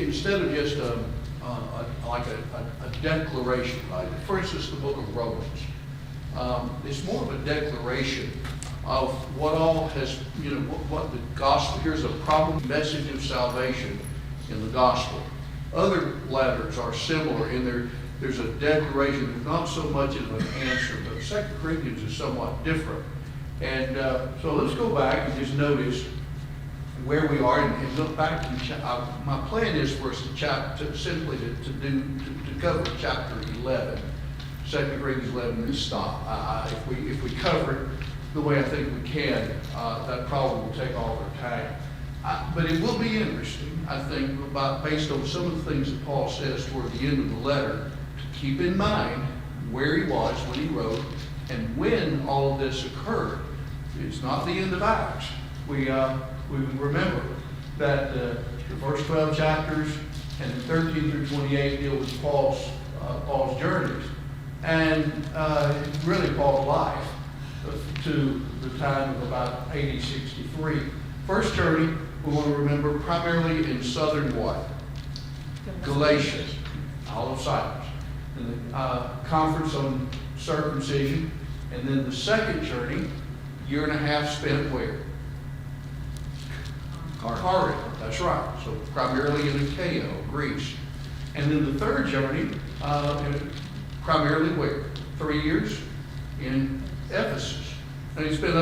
instead of just like a declaration, right? For instance, the book of Romans. It's more of a declaration of what all has, what the gospel, here's a problem message of salvation in the gospel. Other letters are similar in there's a declaration. There's not so much of an answer, but 2 Corinthians is somewhat different. And so let's go back and just notice where we are and look back to my plan is for us to simply to cover chapter 11, 2 Corinthians 11, and stop. If we cover it the way I think we can, that probably will take all of our time. But it will be interesting, I think, based on some of the things that Paul says toward the end of the letter, to keep in mind where he was when he wrote and when all of this occurred. It's not the end of Acts. We remember that the first 12 chapters and the 13 through 28 deal with Paul's journeys and really Paul's life to the time of about AD 63. First journey, we want to remember primarily in southern what? Galatia, Isle of Cyprus. And the conference on circumcision. And then the second journey, year and a half spent where? Corinth, that's right. So primarily in Achaia, Greece. And then the third journey, primarily where? 3 years in Ephesus. And he spent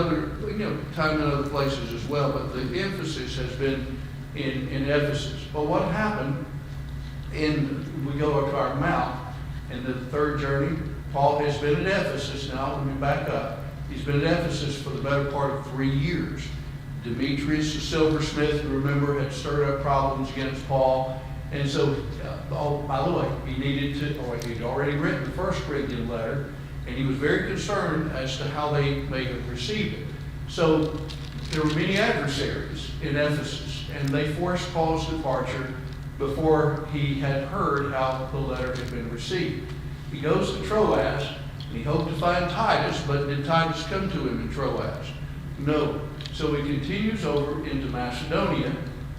time in other places as well, but the emphasis has been in Ephesus. But what happened we go up to our mount, in the third journey, Paul has been at Ephesus now. Let me back up. He's been at Ephesus for the better part of 3 years. Demetrius, the silversmith, you remember, had stirred up problems against Paul. And so, by the way, he'd already written the first Corinthian letter, and he was very concerned as to how they may have received it. So, there were many adversaries in Ephesus, and they forced Paul's departure before he had heard how the letter had been received. He goes to Troas, and he hoped to find Titus, but did Titus come to him in Troas? No. So he continues over into Macedonia,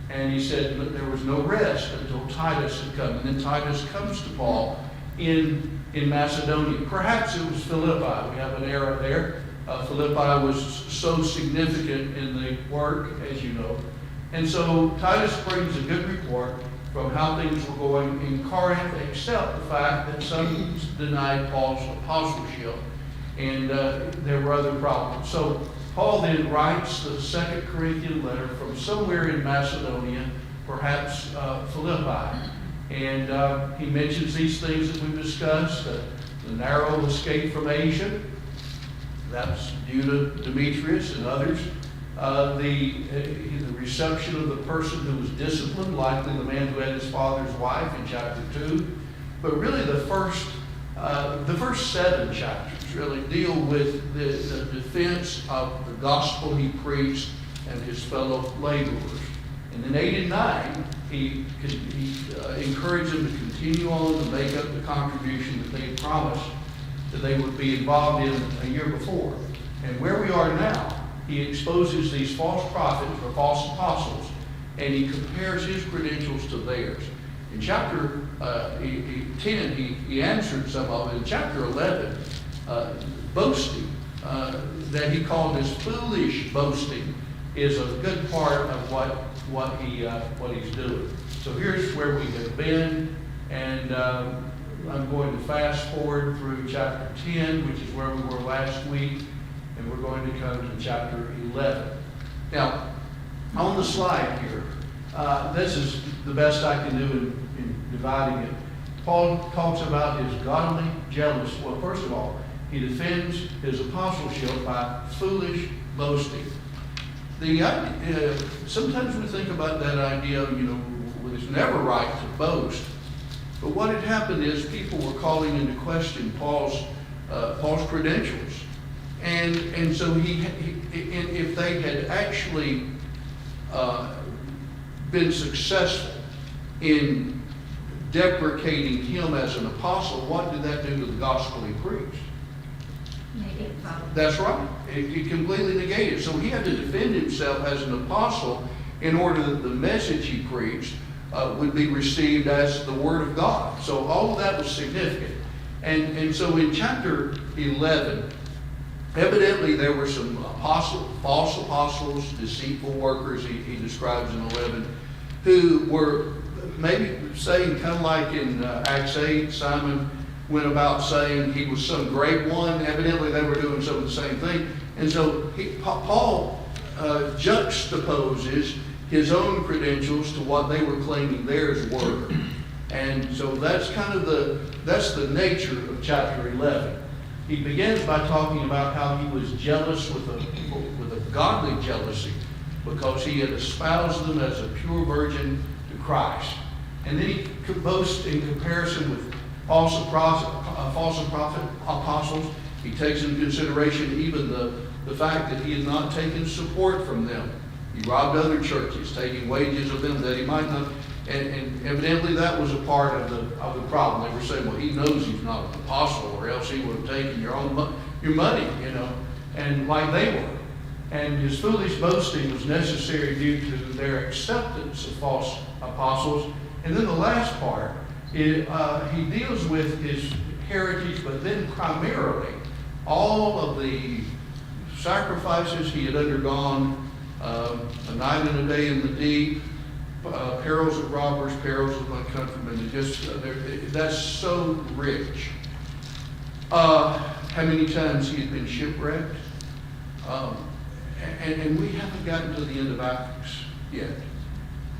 and he said that there was no rest until Titus had come. And then Titus comes to Paul in Macedonia. Perhaps it was Philippi. We have an era there. Philippi was so significant in the work, as you know. And so Titus brings a good report from how things were going in Corinth, except the fact that some denied Paul's apostleship, and there were other problems. So Paul then writes the 2 Corinthian letter from somewhere in Macedonia, perhaps Philippi. And he mentions these things that we've discussed, the narrow escape from Asia. That's due to Demetrius and others. The reception of the person who was disciplined, likely the man who had his father's wife in chapter 2. But really the first 7 chapters really deal with the defense of the gospel he preached and his fellow laborers. And then 8 and 9, he encouraged them to continue on to make up the contribution that they had promised that they would be involved in a year before. And where we are now, he exposes these false prophets or false apostles, and he compares his credentials to theirs. In chapter 10, he answered some of it. In chapter 11, boasting, that he called as foolish boasting, is a good part of what he's doing. So here's where we have been, and I'm going to fast forward through chapter 10, which is where we were last week, and we're going to come to chapter 11. Now, on the slide here, this is the best I can do in dividing it. Paul talks about his godly jealousy. Well, first of all, he defends his apostleship by foolish boasting. Sometimes we think about that idea, it's never right to boast. But what had happened is people were calling into question Paul's credentials. And so if they had actually been successful in deprecating him as an apostle, what did that do to the gospel he preached? That's right. It completely negated. So he had to defend himself as an apostle in order that the message he preached would be received as the Word of God. So all of that was significant. And so in chapter 11, evidently there were some false apostles, deceitful workers, he describes in 11, who were maybe saying, kind of like in Acts 8, Simon went about saying he was some great one. Evidently they were doing some of the same thing. And so Paul juxtaposes his own credentials to what they were claiming theirs were. And so that's kind of the nature of chapter 11. He begins by talking about how he was jealous with a godly jealousy because he had espoused them as a pure virgin to Christ. And then he boasts in comparison with false apostles. He takes into consideration even the fact that he had not taken support from them. He robbed other churches, taking wages of them that he might not. And evidently that was a part of the problem. They were saying, well, he knows he's not an apostle, or else he would have taken your money, and like they were. And his foolish boasting was necessary due to their acceptance of false apostles. And then the last part, he deals with his heritage, but then primarily all of the sacrifices he had undergone, a night and a day in the deep, perils of robbers, perils of my countrymen. That's so rich. How many times he had been shipwrecked. And we haven't gotten to the end of Acts yet.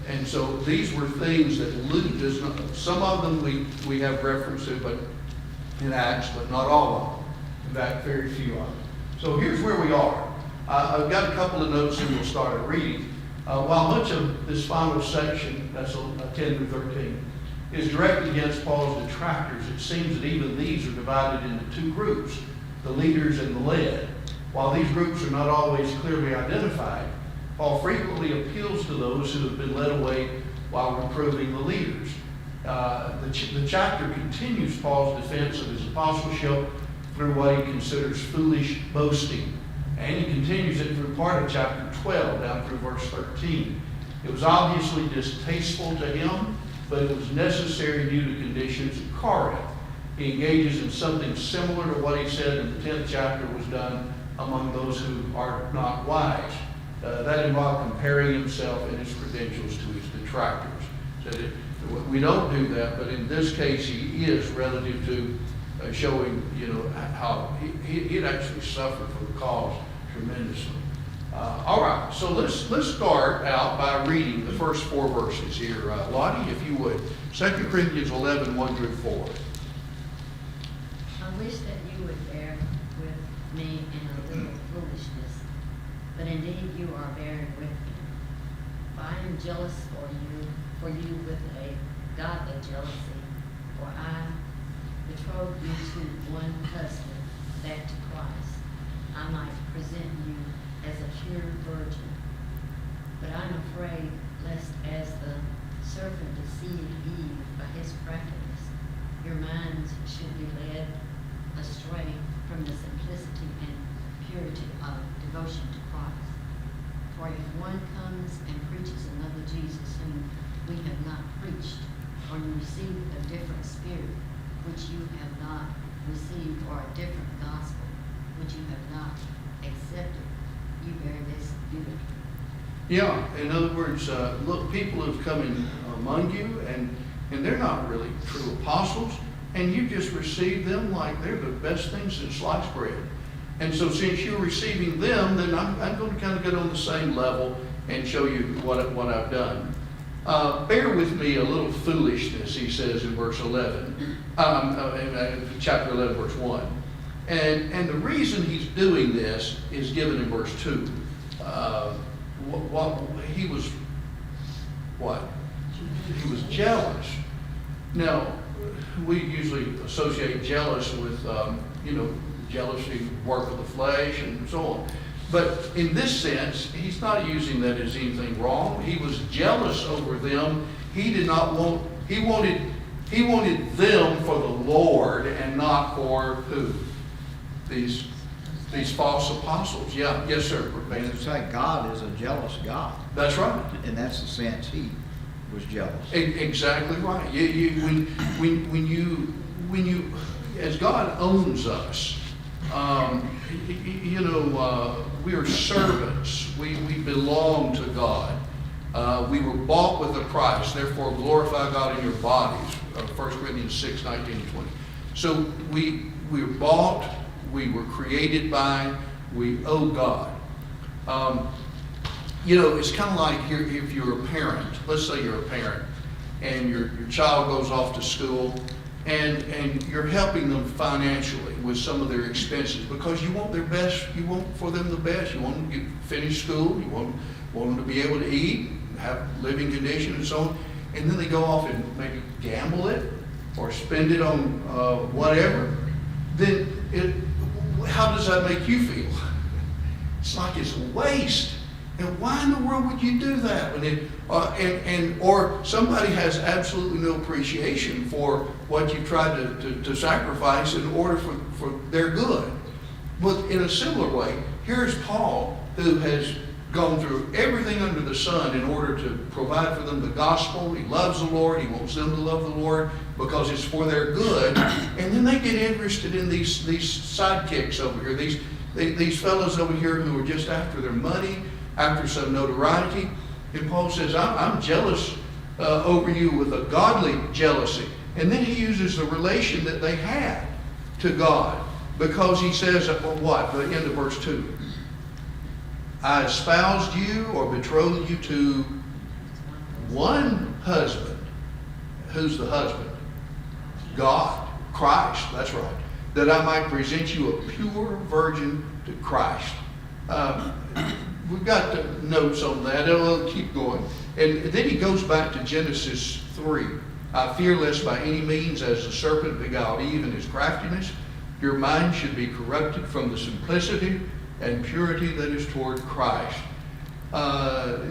And so these were things that Luke does not, some of them we have reference to, but in Acts, but not all of them. In fact, very few of them. So here's where we are. I've got a couple of notes and we'll start reading. While much of this final section, that's 10 through 13, is directed against Paul's detractors, it seems that even these are divided into two groups, the leaders and the led. While these groups are not always clearly identified, Paul frequently appeals to those who have been led away while reproving the leaders. The chapter continues Paul's defense of his apostleship through what he considers foolish boasting. And he continues it through part of chapter 12 down through verse 13. It was obviously distasteful to him, but it was necessary due to conditions at Corinth. He engages in something similar to what he said in the 10th chapter was done among those who are not wise. That involved comparing himself and his credentials to his detractors. So we don't do that, but in this case he is relative to showing, how he'd actually suffered for the cause tremendously. All right, so let's start out by reading the first 4 verses here. Lottie, if you would. 2 Corinthians 11, 1 through 4. I wish that you would bear with me in a little foolishness, but indeed you are bearing with me. For I am jealous for you with a godly jealousy, for I betrothed you to one husband, that to Christ I might present you as a pure virgin. But I'm afraid lest as the serpent deceived Eve by his craftiness, your minds should be led astray from the simplicity and purity of devotion to Christ. For if one comes and preaches another Jesus whom we have not preached, or you receive a different spirit which you have not received, or a different gospel which you have not accepted, you bear this beautifully. Yeah, in other words, look, people have come in among you, and they're not really true apostles, and you just receive them like they're the best things since sliced bread. And so since you're receiving them, then I'm going to kind of get on the same level and show you what I've done. Bear with me a little foolishness, he says in verse 11, chapter 11, verse 1. And the reason he's doing this is given in verse 2. He was jealous. Now, we usually associate jealous with, jealousy, work of the flesh, and so on. But in this sense, he's not using that as anything wrong. He was jealous over them. He did not want, he wanted them for the Lord and not for who? These false apostles. Yeah, yes, sir. It's like God is a jealous God. That's right. And that's the sense he was jealous. Exactly right. When you, as God owns us, we are servants. We belong to God. We were bought with a price. Therefore, glorify God in your bodies. 1 Corinthians 6, 19 and 20. So we were bought. We were created by. We owe God. It's kind of like if you're a parent. Let's say you're a parent, and your child goes off to school, and you're helping them financially with some of their expenses because you want their best. You want for them the best. You want them to finish school. You want them to be able to eat, have living conditions, and so on. And then they go off and maybe gamble it or spend it on whatever. Then how does that make you feel? It's like it's a waste. And why in the world would you do that? Or somebody has absolutely no appreciation for what you tried to sacrifice in order for their good. But in a similar way, here's Paul, who has gone through everything under the sun in order to provide for them the gospel. He loves the Lord. He wants them to love the Lord because it's for their good. And then they get interested in these sidekicks over here, these fellows over here who are just after their money, after some notoriety. And Paul says, I'm jealous over you with a godly jealousy. And then he uses the relation that they had to God, because he says, what? The end of verse 2. I espoused you or betrothed you to one husband. Who's the husband? God, Christ, that's right. That I might present you a pure virgin to Christ. We've got notes on that. I'll keep going. And then he goes back to Genesis 3. I fear lest by any means, as the serpent beguiled Eve in his craftiness, your mind should be corrupted from the simplicity and purity that is toward Christ.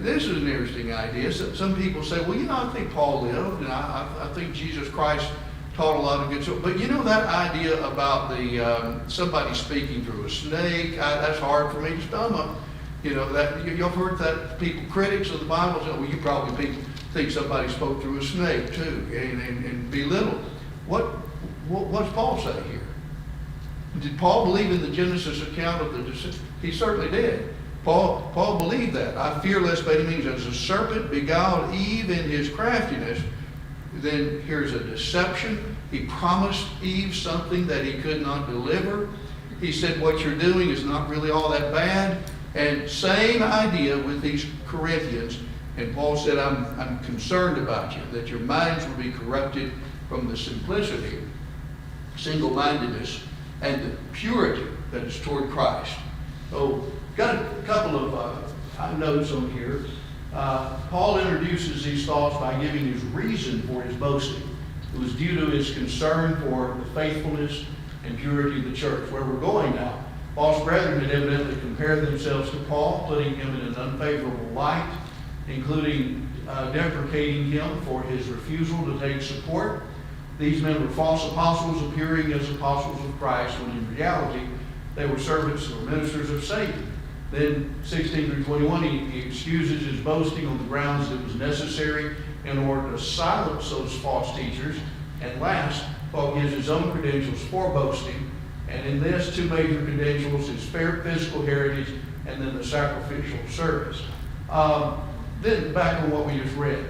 This is an interesting idea. Some people say, well, I think Paul lived, and I think Jesus Christ taught a lot of good stuff. But that idea about somebody speaking through a snake, that's hard for me to stomach. That you've heard that critics of the Bible say, well, you probably think somebody spoke through a snake too, and belittle. What's Paul say here? Did Paul believe in the Genesis account of the decision? He certainly did. Paul believed that. I fear lest by any means, as the serpent beguiled Eve in his craftiness, then here's a deception. He promised Eve something that he could not deliver. He said, what you're doing is not really all that bad. And same idea with these Corinthians. And Paul said, I'm concerned about you, that your minds will be corrupted from the simplicity, single-mindedness, and the purity that is toward Christ. So, got a couple of notes on here. Paul introduces these thoughts by giving his reason for his boasting. It was due to his concern for the faithfulness and purity of the church. Where we're going now, Paul's brethren had evidently compared themselves to Paul, putting him in an unfavorable light, including deprecating him for his refusal to take support. These men were false apostles appearing as apostles of Christ, when in reality they were servants or ministers of Satan. Then 16 through 21, he excuses his boasting on the grounds that it was necessary in order to silence those false teachers. And last, Paul gives his own credentials for boasting. And in this, two major credentials, his physical heritage and then the sacrificial service. Then back on what we just read.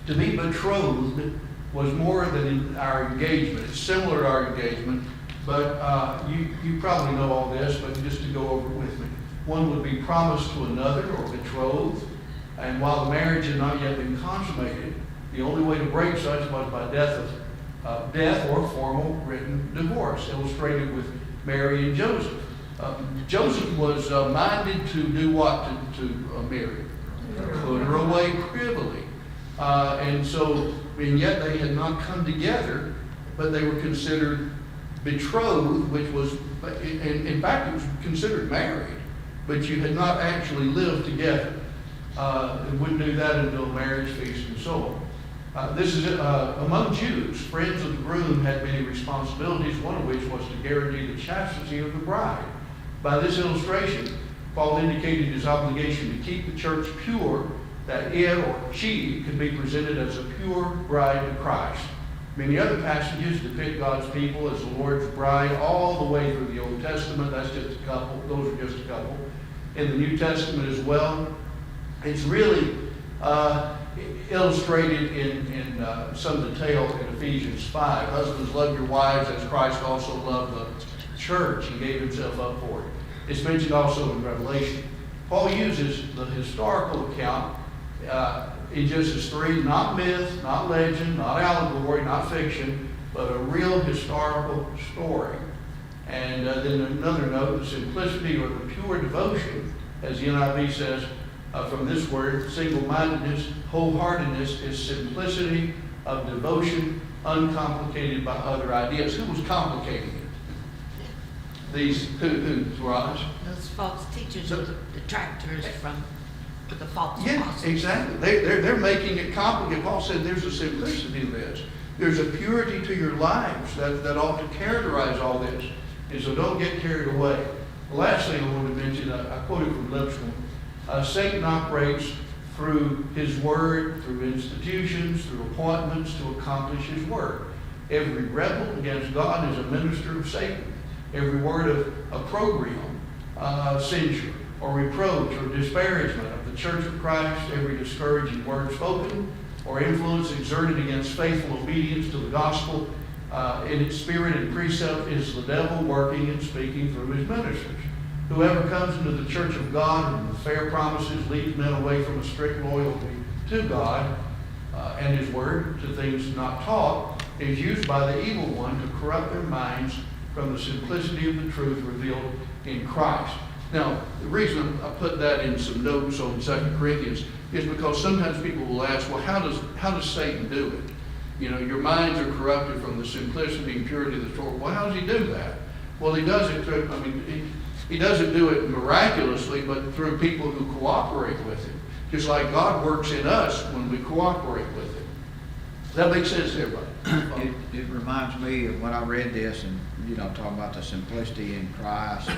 To be betrothed was more than our engagement. It's similar to our engagement, but you probably know all this, but just to go over it with me. One would be promised to another or betrothed, and while the marriage had not yet been consummated, the only way to break such was by death or formal written divorce, illustrated with Mary and Joseph. Joseph was minded to do what to Mary? Put her away privily. And yet they had not come together, but they were considered betrothed, which was, in fact, it was considered married, but you had not actually lived together. They wouldn't do that until marriage feast and so on. This is among Jews. Friends of the groom had many responsibilities, one of which was to guarantee the chastity of the bride. By this illustration, Paul indicated his obligation to keep the church pure that it or she could be presented as a pure bride to Christ. Many other passages depict God's people as the Lord's bride all the way through the Old Testament. That's just a couple. Those are just a couple. In the New Testament as well. It's really illustrated in some detail in Ephesians 5. Husbands, love your wives as Christ also loved the church. He gave himself up for it. It's mentioned also in Revelation. Paul uses the historical account in Genesis 3, not myth, not legend, not allegory, not fiction, but a real historical story. And then another note, the simplicity or the pure devotion, as the NIV says, from this word, single-mindedness, wholeheartedness is simplicity of devotion, uncomplicated by other ideas. Who was complicating it? These, who, Raj? Those false teachers or the detractors from the false Yeah, apostles. exactly. They're making it complicated. Paul said there's a simplicity in this. There's a purity to your lives that ought to characterize all this. And so don't get carried away. The last thing I want to mention, I quoted from Lipscomb. Satan operates through his word, through institutions, through appointments to accomplish his work. Every rebel against God is a minister of Satan. Every word of opprobrium, censure, or reproach or disparagement of the Church of Christ, every discouraging word spoken or influence exerted against faithful obedience to the gospel in its spirit and precept is the devil working and speaking through his ministers. Whoever comes into the church of God and the fair promises leads men away from a strict loyalty to God and his word, to things not taught, is used by the evil one to corrupt their minds from the simplicity of the truth revealed in Christ. Now, the reason I put that in some notes on 2 Corinthians is because sometimes people will ask, well, how does Satan do it? You know, your minds are corrupted from the simplicity and purity of the Torah. Well, how does he do that? Well, he does it through, he doesn't do it miraculously, but through people who cooperate with him. Just like God works in us when we cooperate with him. Does that make sense to everybody? It reminds me of when I read this and, talking about the simplicity in Christ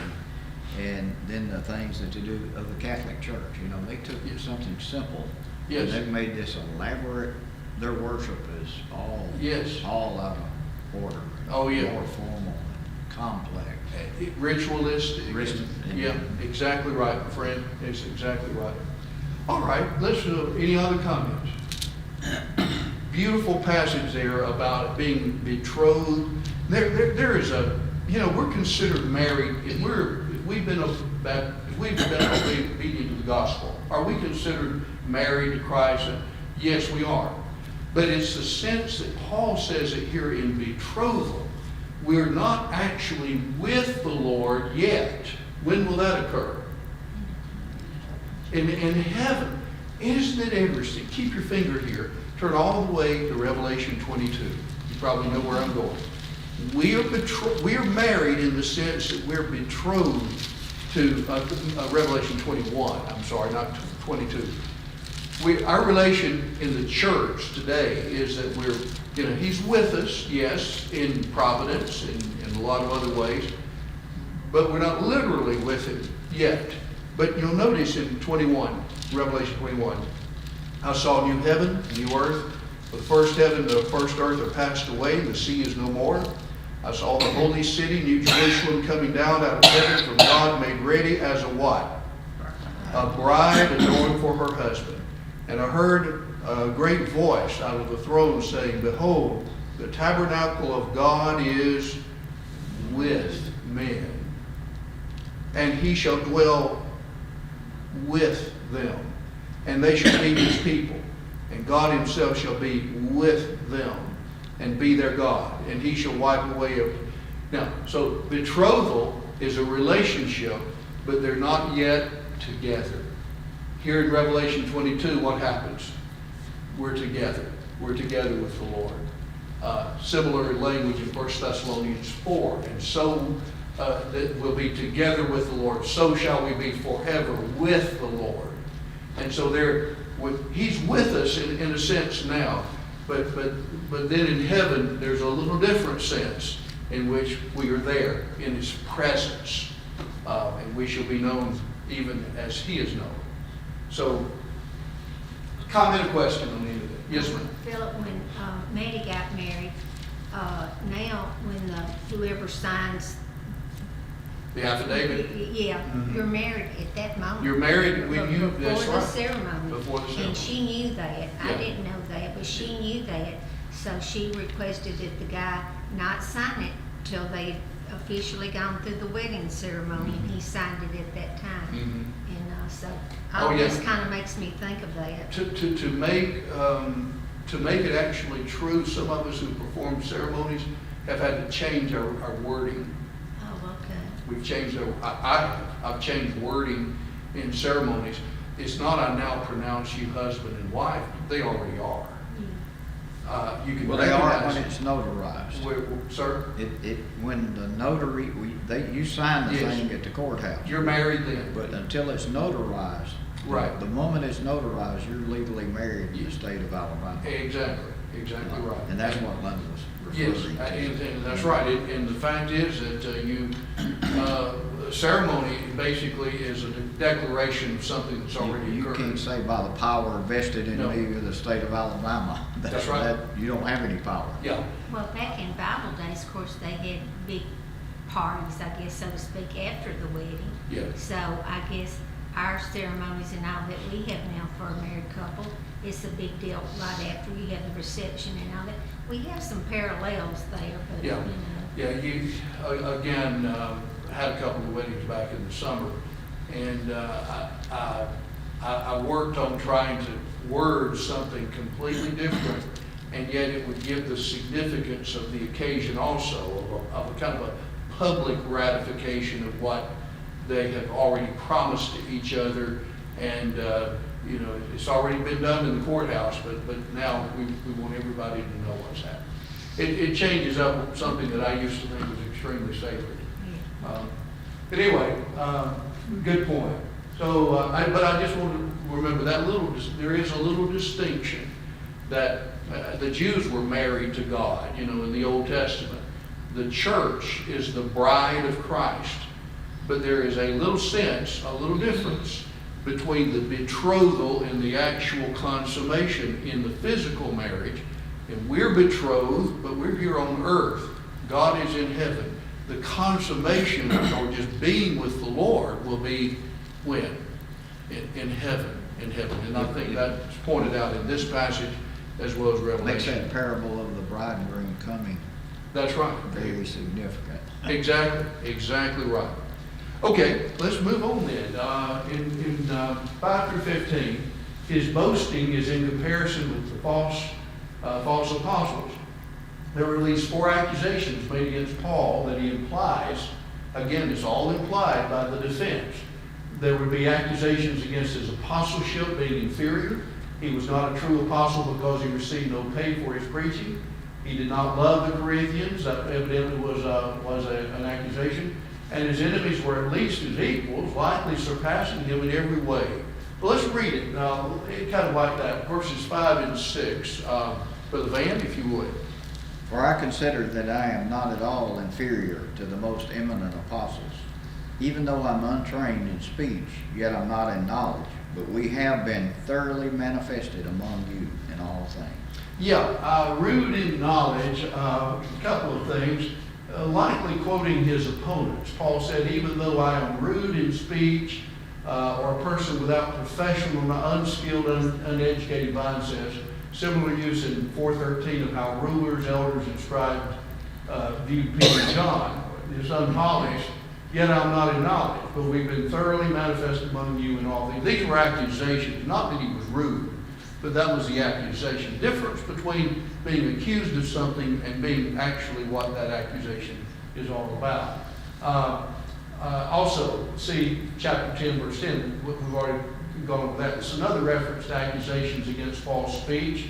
and then the things that they do of the Catholic Church. They took something simple. Yes. And they've made this elaborate. Their worship is all out of order. Oh, yeah. More formal and complex. Ritualistic. Yeah, exactly right, my friend. It's exactly right. All right, let's any other comments? Beautiful passage there about being betrothed. There is a, we're considered married if we've been obedient to the gospel. Are we considered married to Christ? Yes, we are. But it's the sense that Paul says it here in betrothal. We're not actually with the Lord yet. When will that occur? In heaven. Isn't it interesting? Keep your finger here. Turn all the way to Revelation 22. You probably know where I'm going. We are married in the sense that we're betrothed to Revelation 21. I'm sorry, not 22. Our relation in the church today is that he's with us, yes, in providence and in a lot of other ways, but we're not literally with him yet. But you'll notice in 21, Revelation 21, I saw a new heaven, a new earth. For the first heaven and the first earth are passed away, and the sea is no more. I saw the holy city, New Jerusalem, coming down out of heaven from God, made ready as a what? A bride adorned for her husband. And I heard a great voice out of the throne saying, behold, the tabernacle of God is with men, and he shall dwell with them, and they shall be his people, and God himself shall be with them and be their God, and he shall wipe away every. Now, so betrothal is a relationship, but they're not yet together. Here in Revelation 22, what happens? We're together. We're together with the Lord. Similar language in 1 Thessalonians 4. And so that we'll be together with the Lord. So shall we be forever with the Lord. And so he's with us in a sense now. But then in heaven, there's a little different sense in which we are there in his presence. And we shall be known even as he is known. So Comment or question on any of that? Yes, ma'am. Philip, when Maddie got married, now when whoever signs, The affidavit, yeah, Mhm. you're married at that moment. you're married when you, that's Before the right. ceremony. Before the ceremony. And she knew that. I Yeah. didn't know that, but she knew that. So she requested that the guy not sign it till they had officially gone through the wedding ceremony, and he signed it at that time. Mhm. And so Oh, all yeah. this kind of makes me think of that. To make it actually true, some of us who perform ceremonies have had to change our wording. Oh, okay. We've changed I've changed wording in ceremonies. It's not I now pronounce you husband and wife, they already are. You can Well, they are recognize. when it's notarized. Sir, When the notary, you sign the Yes. thing at the courthouse. you're married then. But until it's notarized. Right. The moment it's notarized, you're legally married in the state of Alabama. Exactly right. And that's what Linda was Yes, referring to. and that's right. And the fact is that ceremony basically is a declaration of something that's already You occurred. can't say by the power vested in No. me of the state of Alabama. That's right. You don't have any power. Yeah, Well, back in Bible days, of course, they had big parties, I guess, so to speak, after the wedding. yeah. So I guess our ceremonies and all that we have now for a married couple, it's a big deal right after you have the reception and all that. We have some parallels there, but, you Yeah. know. Yeah, you, again, had a couple of weddings back in the summer, and I worked on trying to word something completely different, and yet it would give the significance of the occasion also, of a kind of a public ratification of what they have already promised to each other, and, you know, it's already been done in the courthouse, but now we want everybody to know what's happening. It changes up something that I used to think was extremely sacred. But anyway, good point. So, but I just want to remember that there is a little distinction that the Jews were married to God, you know, in the Old Testament. The church is the bride of Christ. But there is a little sense, a little difference between the betrothal and the actual consummation in the physical marriage. And we're betrothed, but we're here on earth. God is in heaven. The consummation, or just being with the Lord, will be when? In heaven. In heaven. And I think that's pointed out in this passage as well as Makes Revelation. that parable of the bridegroom coming That's right. very significant. Exactly right. Okay, let's move on then. In 5 through 15, his boasting is in comparison with the false apostles. There were at least 4 accusations made against Paul that he implies. Again, it's all implied by the defense. There would be accusations against his apostleship being inferior. He was not a true apostle because he received no pay for his preaching. He did not love the Corinthians. That evidently was an accusation. And his enemies were at least his equals, likely surpassing him in every way. But let's read it. Now, kind of like that, verses 5 and 6. Brother Van, if you would. For I consider that I am not at all inferior to the most eminent apostles. Even though I'm untrained in speech, yet I'm not in knowledge. But we have been thoroughly manifested among you in all things. Yeah, rude in knowledge, a couple of things. Likely quoting his opponents. Paul said, even though I am rude in speech, or a person without professional, unskilled, uneducated mindsets, similar use in 4:13 of how rulers, elders, and scribes viewed Peter and John. It's unpolished, yet I'm not in knowledge, but we've been thoroughly manifested among you in all things. These were accusations, not that he was rude, but that was the accusation. Difference between being accused of something and being actually what that accusation is all about. Also, see chapter 10, verse 10. We've already gone over that. It's another reference to accusations against false speech.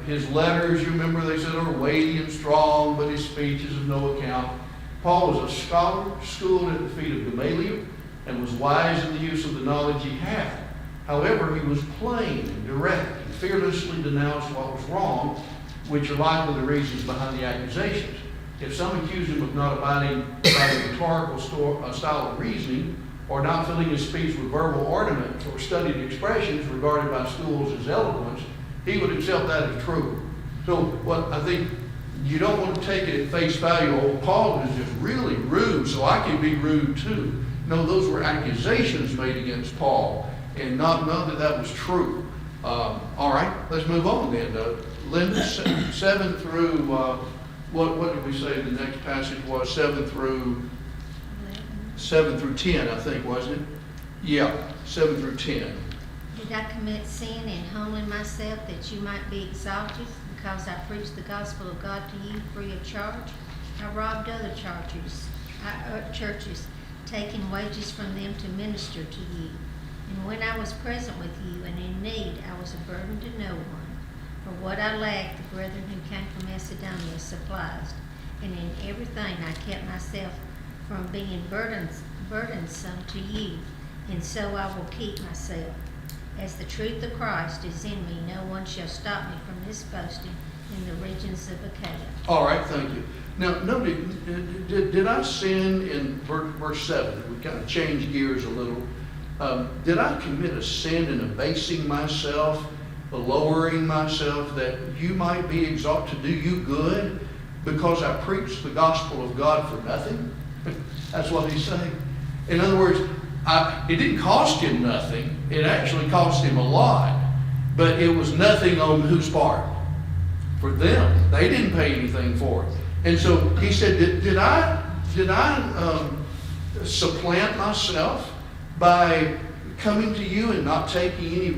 His letters, you remember, they said are weighty and strong, but his speech is of no account. Paul was a scholar, schooled at the feet of Gamaliel, and was wise in the use of the knowledge he had. However, he was plain and direct and fearlessly denounced what was wrong, which are likely the reasons behind the accusations. If some accused him of not abiding by the rhetorical style of reasoning, or not filling his speech with verbal ornaments or studied expressions regarded by schools as eloquence, he would accept that as true. So what I think you don't want to take it at face value, oh, Paul is just really rude, so I can be rude too. No, those were accusations made against Paul, and not that was true. All right, let's move on then. Linda, 7 through, what did we say the next passage was? 7 through 10, I think, wasn't it? Yeah, 7 through 10. Did I commit sin in humbling myself that you might be exalted, because I preached the gospel of God to you free of charge? I robbed other churches, taking wages from them to minister to you. And when I was present with you and in need, I was a burden to no one. For what I lacked, the brethren who came from Macedonia supplied, and in everything I kept myself from being burdensome to you, and so I will keep myself. As the truth of Christ is in me, no one shall stop me from this boasting in the regions of Achaia. All right, thank you. Now, did I sin in verse 7? We kind of changed gears a little. Did I commit a sin in abasing myself, lowering myself, that you might be exalted, to do you good, because I preached the gospel of God for nothing? That's what he's saying. In other words, it didn't cost him nothing. It actually cost him a lot. But it was nothing on whose part? For them. They didn't pay anything for it. And so he said, did I supplant myself by coming to you and not taking any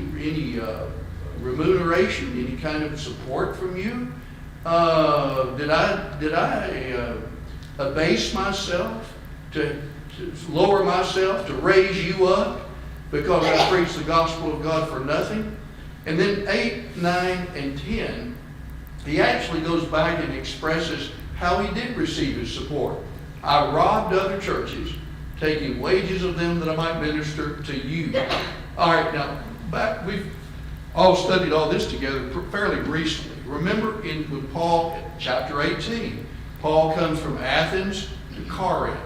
remuneration, any kind of support from you? Did I abase myself, to lower myself, to raise you up because I preached the gospel of God for nothing? And then 8, 9, and 10, he actually goes back and expresses how he did receive his support. I robbed other churches, taking wages of them that I might minister to you. All right, now, we've all studied all this together fairly recently. Remember with Paul, chapter 18, Paul comes from Athens to Corinth.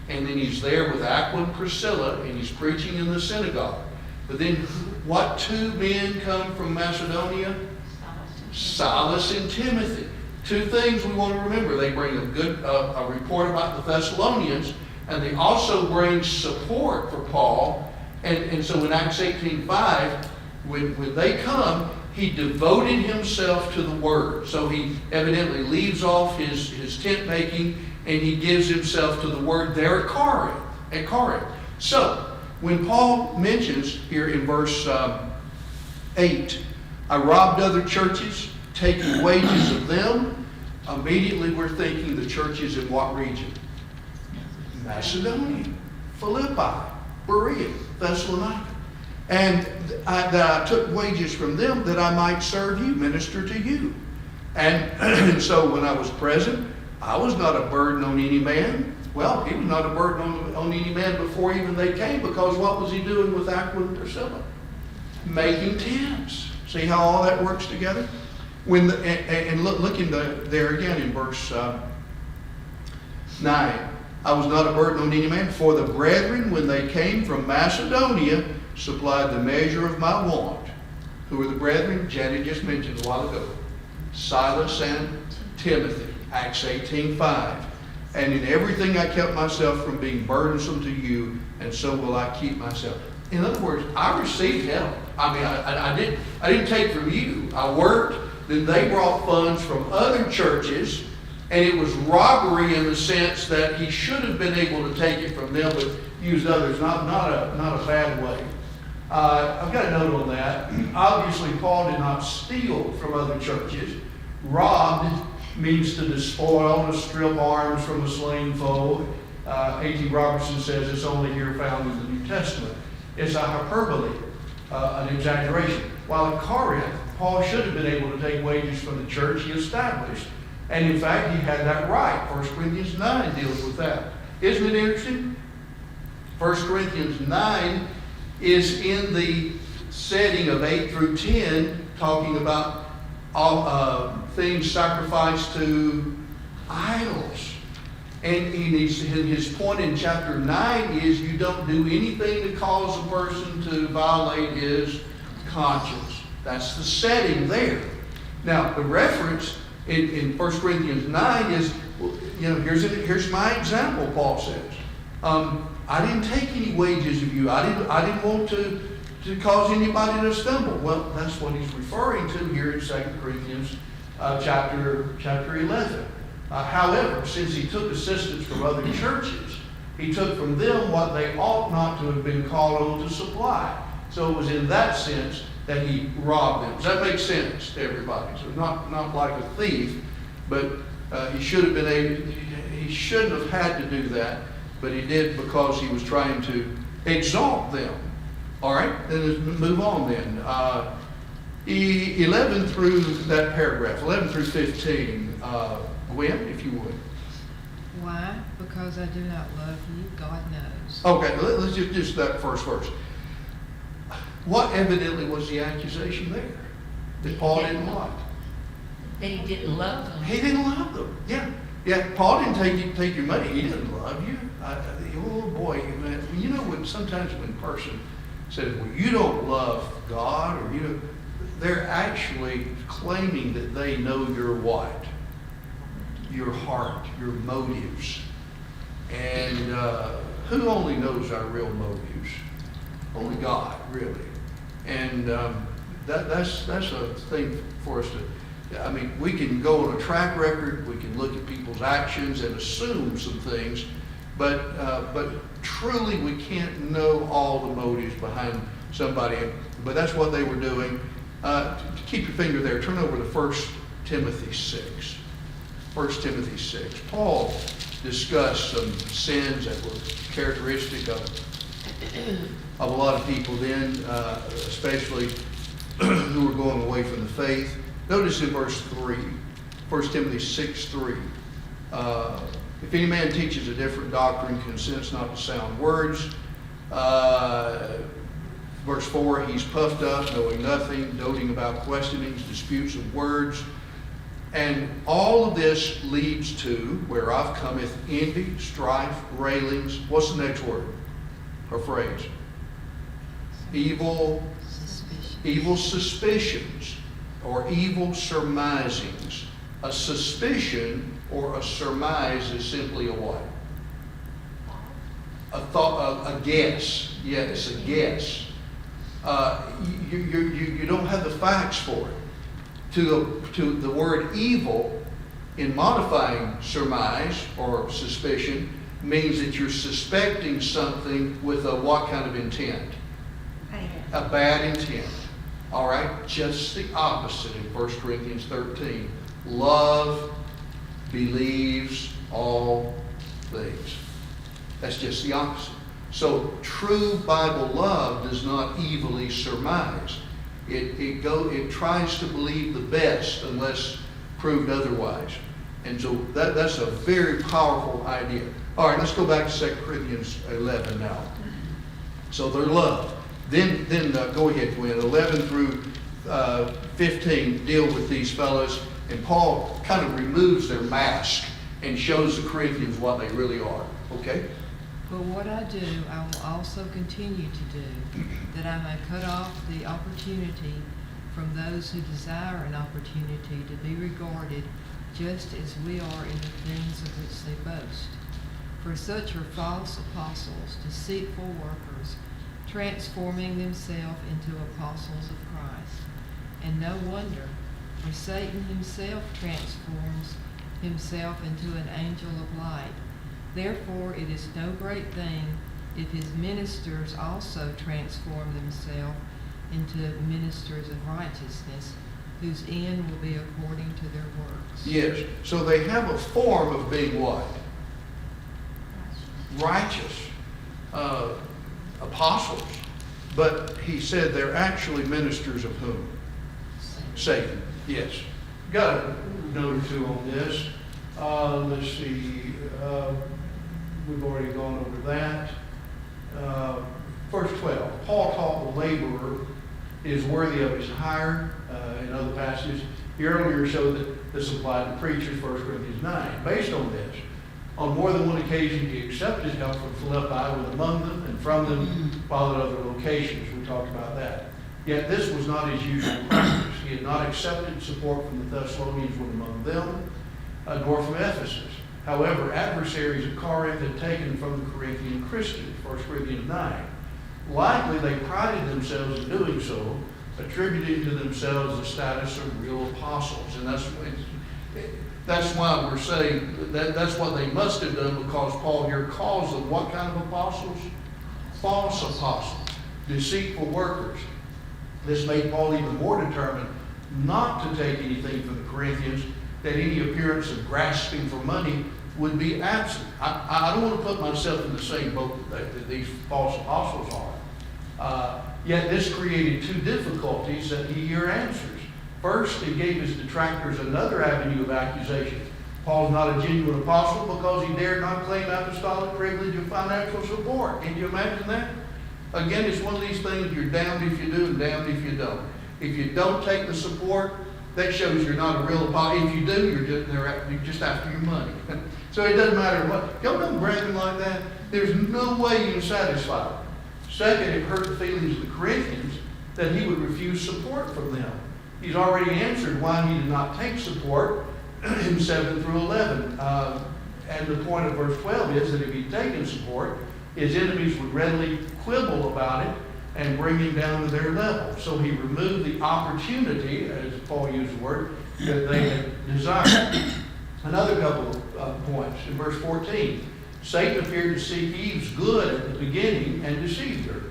And then he's there with Aquila and Priscilla, and he's preaching in the synagogue. But then what 2 men come from Macedonia? Silas and Timothy. 2 things we want to remember. They bring a report about the Thessalonians, and they also bring support for Paul. And so in Acts 18:5, when they come, he devoted himself to the word. So he evidently leaves off his tent making, and he gives himself to the word there at Corinth. So when Paul mentions here in verse 8, I robbed other churches, taking wages of them, immediately we're thinking the churches in what region? Macedonia, Philippi, Berea, Thessalonica. And that I took wages from them that I might serve you, minister to you. And so when I was present, I was not a burden on any man. Well, he was not a burden on any man before even they came, because what was he doing with Aquila and Priscilla? Making tents. See how all that works together? Look in there again in verse 9. I was not a burden on any man, for the brethren, when they came from Macedonia, supplied the measure of my want. Who are the brethren? Janet just mentioned a while ago. Silas and Timothy. Acts 18:5. And in everything I kept myself from being burdensome to you, and so will I keep myself. In other words, I received help. I mean, I didn't take from you. I worked. Then they brought funds from other churches, and it was robbery in the sense that he should have been able to take it from them, but used others. Not a bad way. I've got a note on that. Obviously, Paul did not steal from other churches. Robbed means to despoil, to strip arms from a slain foe. A.T. Robertson says it's only here found in the New Testament. It's a hyperbole, an exaggeration. While at Corinth, Paul should have been able to take wages from the church he established. And in fact, he had that right. 1 Corinthians 9 deals with that. Isn't it interesting? 1 Corinthians 9 is in the setting of 8 through 10, talking about all things sacrificed to idols. And his point in chapter 9 is you don't do anything to cause a person to violate his conscience. That's the setting there. Now, the reference in 1 Corinthians 9 is, here's my example, Paul says. I didn't take any wages of you. I didn't want to cause anybody to stumble. Well, that's what he's referring to here in 2 Corinthians chapter 11. However, since he took assistance from other churches, he took from them what they ought not to have been called on to supply. So it was in that sense that he robbed them. Does that make sense to everybody? So not like a thief, but he shouldn't have had to do that, but he did because he was trying to exalt them. All right, then let's move on then. 11 through that paragraph, 11 through 15. Gwen, if you would. Why? Because I do not love you, God knows. Okay, let's just that first verse. What evidently was the accusation there? That Paul didn't like? That he didn't love them. He didn't love them. Yeah. Paul didn't take your money. He didn't love you. Oh boy, you know when sometimes when a person says, "Well, you don't love God," or they're actually claiming that they know your what, your heart, your motives, and who only knows our real motives? Only God, really. And that's a thing for us to. I mean, we can go on a track record, we can look at people's actions and assume some things, but truly we can't know all the motives behind somebody. But that's what they were doing. Keep your finger there. Turn over to 1 Timothy 6. 1 Timothy 6. Paul discussed some sins that were characteristic of a lot of people then, especially who were going away from the faith. Notice in verse 3, 1 Timothy 6:3. If any man teaches a different doctrine, consents not to sound words. Verse 4, he's puffed up, knowing nothing, doting about questionings, disputes of words. And all of this leads to, whereof cometh envy, strife, railings. What's the next word or phrase? Evil suspicions or evil surmisings. A suspicion or a surmise is simply a what? A thought, a guess. Yes, a guess. You don't have the facts for it. To the word evil, in modifying surmise or suspicion, means that you're suspecting something with a what kind of intent? A bad intent. All right? Just the opposite in 1 Corinthians 13. Love believes all things. That's just the opposite. So true Bible love does not evilly surmise. It tries to believe the best unless proved otherwise. And so that's a very powerful idea. All right, let's go back to 2 Corinthians 11 now. So their love. Then go ahead, Gwen. 11 through 15 deal with these fellows, and Paul kind of removes their mask and shows the Corinthians what they really are. Okay? But what I do, I will also continue to do, that I may cut off the opportunity from those who desire an opportunity to be regarded just as we are in the things of which they boast. For such are false apostles, deceitful workers, transforming themselves into apostles of Christ. And no wonder, for Satan himself transforms himself into an angel of light. Therefore it is no great thing if his ministers also transform themselves into ministers of righteousness, whose end will be according to their works. Yes. So they have a form of being what? Righteous. Apostles. But he said they're actually ministers of whom? Satan. Yes. Got a note or two on this. Let's see. We've already gone over that. Verse 12. Paul taught the laborer is worthy of his hire. In other passages, he earlier showed that this applied to preachers, 1 Corinthians 9. Based on this, On more than one occasion, he accepted help from Philippi, with among them and from them, while at other locations. We talked about that. Yet this was not his usual practice. He had not accepted support from the Thessalonians when among them, nor from Ephesus. However, adversaries of Corinth had taken from the Corinthian Christians, 1 Corinthians 9. Likely they prided themselves in doing so, attributing to themselves the status of real apostles. And that's why we're saying that's what they must have done, because Paul here calls them what kind of apostles? False apostles, deceitful workers. This made Paul even more determined not to take anything from the Corinthians, that any appearance of grasping for money would be absent. I don't want to put myself in the same boat that these false apostles are. Yet this created two difficulties that he here answers. First, it gave his detractors another avenue of accusation. Paul's not a genuine apostle because he dared not claim apostolic privilege of financial support. Can you imagine that? Again, it's one of these things, you're damned if you do and damned if you don't. If you don't take the support, that shows you're not a real apostle. If you do, you're just after your money. So it doesn't matter what. Y'all know bragging like that? There's no way you can satisfy them. Second, it hurt the feelings of the Corinthians that he would refuse support from them. He's already answered why he did not take support in 7 through 11. And the point of verse 12 is that if he'd taken support, his enemies would readily quibble about it and bring him down to their level. So he removed the opportunity, as Paul used the word, that they had desired. Another couple of points. In verse 14, Satan appeared to seek Eve's good at the beginning and deceived her.